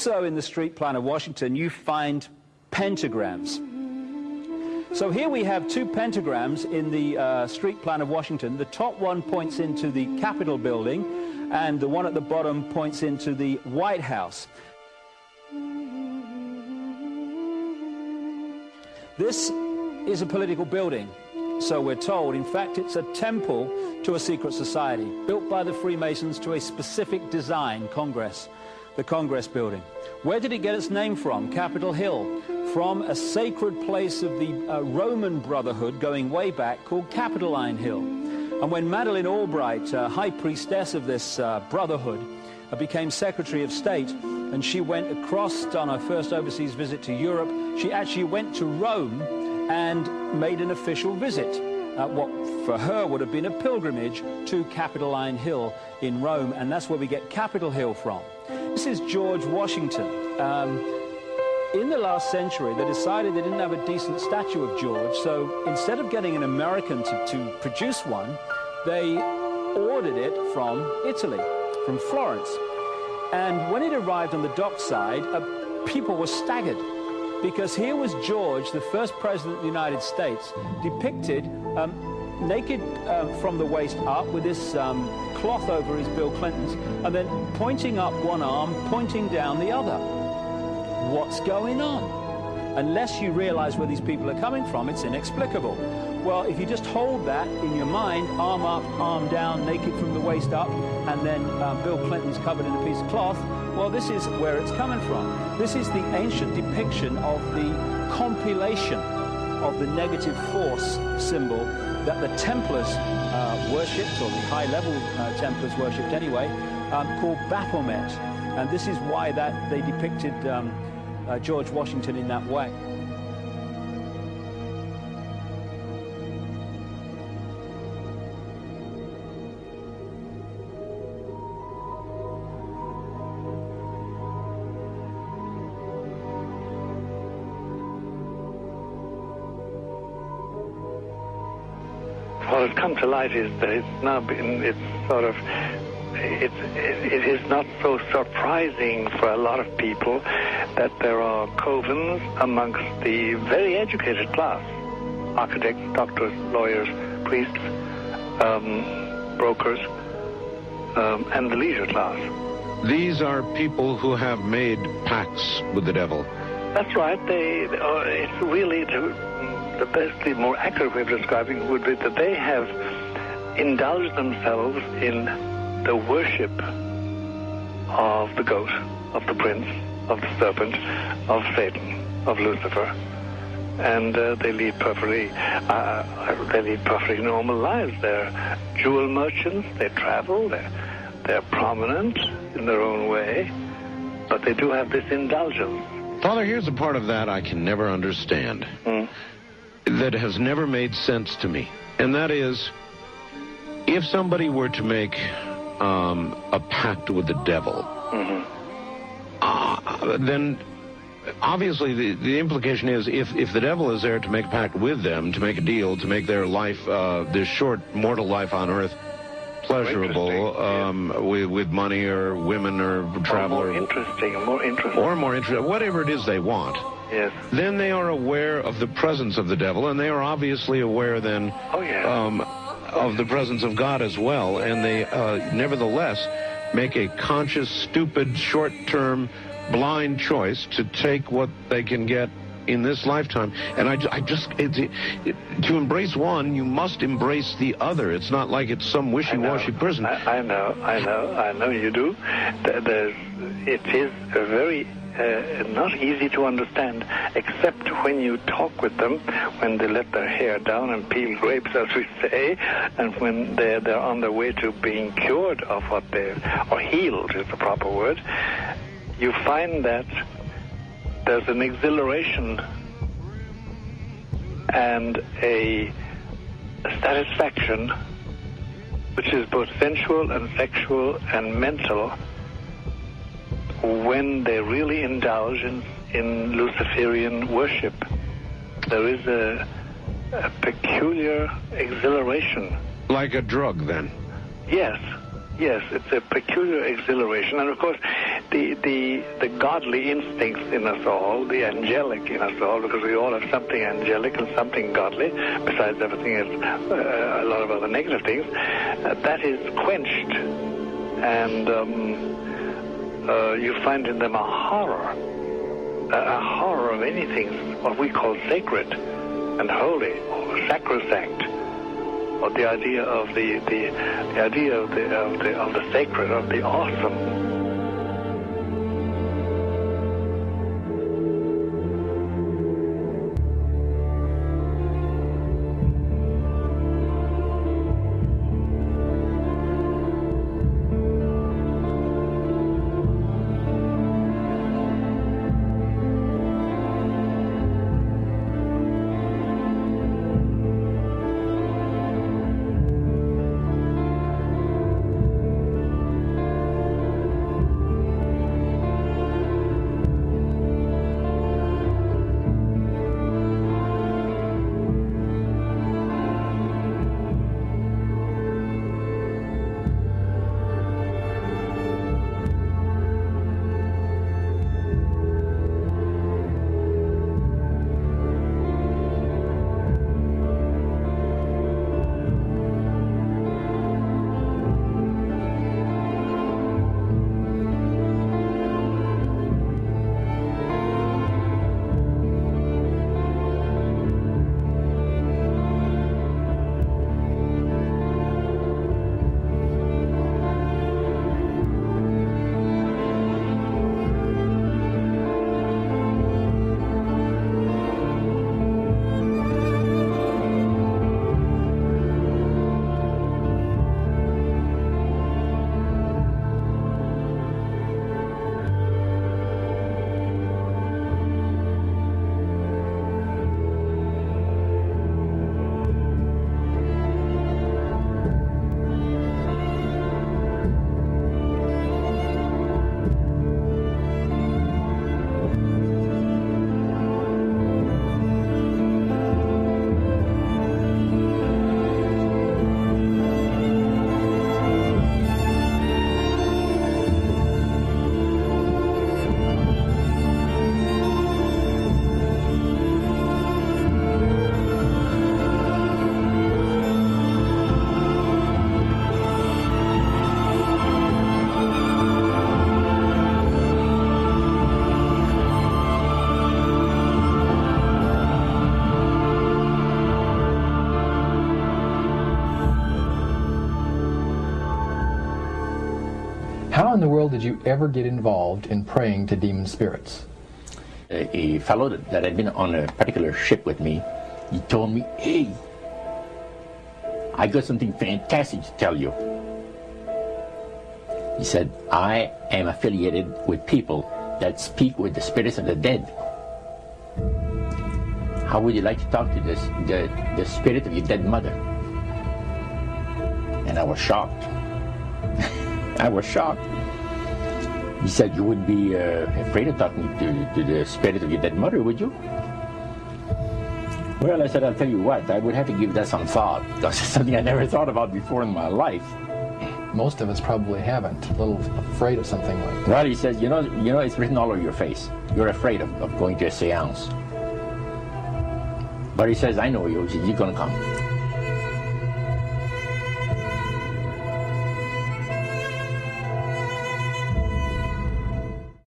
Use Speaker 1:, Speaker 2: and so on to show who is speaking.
Speaker 1: Also in the street plan of Washington, you find pentagrams. So here we have two pentagrams in the street plan of Washington. The top one points into the Capitol building, and the one at the bottom points into the White House. This is a political building, so we're told. In fact, it's a temple to a secret society, built by the Freemasons to a specific design, Congress, the Congress building. Where did it get its name from? Capitol Hill, from a sacred place of the Roman Brotherhood going way back called Capitoline Hill. And when Madeleine Albright, high priestess of this brotherhood, became Secretary of State, and she went across on her first overseas visit to Europe, she actually went to Rome and made an official visit, what for her would have been a pilgrimage to Capitoline Hill in Rome, and that's where we get Capitol Hill from. This is George Washington. In the last century, they decided they didn't have a decent statue of George, so instead of getting an American to produce one, they ordered it from Italy, from Florence. And when it arrived on the dockside, people were staggered, because here was George, the first president of the United States, depicted naked from the waist up with this cloth over his Bill Clinton's, and then pointing up one arm, pointing down the other. What's going on? Unless you realize where these people are coming from, it's inexplicable. Well, if you just hold that in your mind, arm up, arm down, naked from the waist up, and then Bill Clinton's covered in a piece of cloth, well, this is where it's coming from. This is the ancient depiction of the compilation of the negative force symbol that the Templars worshipped, or the high-level Templars worshipped anyway, called Baphomet. And this is why that they depicted George Washington in that way.
Speaker 2: What has come to light is that it's now been, it is not so surprising for a lot of people that there are covens amongst the very educated class, architects, doctors, lawyers, priests, brokers, and the leisure class.
Speaker 3: These are people who have made pacts with the devil.
Speaker 2: That's right. It's really the best, the more accurate way of describing it would be that they have indulged themselves in the worship of the goat, of the prince, of the serpent, of Satan, of Lucifer, and they lead perfectly normal lives. They're jewel merchants. They travel. They're prominent in their own way, but they do have this indulgence.
Speaker 3: Father, here's a part of that I can never understand. That has never made sense to me, and that is, if somebody were to make a pact with the devil, then obviously the implication is if the devil is there to make a pact with them, to make a deal, to make their life, this short mortal life on earth, pleasurable, with money or women or travel,
Speaker 2: or more interesting,
Speaker 3: whatever it is they want.
Speaker 2: Yes.
Speaker 3: Then they are aware of the presence of the devil, and they are obviously aware then of the presence of God as well, and they nevertheless make a conscious, stupid, short-term, blind choice to take what they can get in this lifetime. And to embrace one, you must embrace the other. It's not like it's some wishy-washy person.
Speaker 2: I know you do. It is a very not easy to understand, except when you talk with them, when they let their hair down and peel grapes, as we say, and when they're on their way to being cured of what or healed is the proper word. You find that there's an exhilaration and a satisfaction which is both sensual and sexual and mental when they really indulge in Luciferian worship. There is a peculiar exhilaration.
Speaker 3: Like a drug, then?
Speaker 2: Yes, it's a peculiar exhilaration. And of course, the godly instincts in us all, the angelic in us all, because we all have something angelic and something godly, besides everything else, a lot of other negative things, that is quenched. And you find in them a horror of anything, what we call sacred and holy, or sacrosanct, or the idea of the idea of the sacred, of the awesome.
Speaker 4: How in the world did you ever get involved in praying to demon spirits?
Speaker 5: A fellow that had been on a particular ship with me, he told me, "Hey, I got something fantastic to tell you." He said, "I am affiliated with people that speak with the spirits of the dead. How would you like to talk to the spirit of your dead mother?" And I was shocked. I was shocked. He said, "You wouldn't be afraid of talking to the spirit of your dead mother, would you?" Well, I said, "I'll tell you what, I would have to give that some thought, because it's something I never thought about before in my life."
Speaker 4: Most of us probably haven't. A little afraid of something like that.
Speaker 5: Well, he says, you know, it's written all over your face. You're afraid of going to a seance. But he says, "I know you. He says, you're going to come."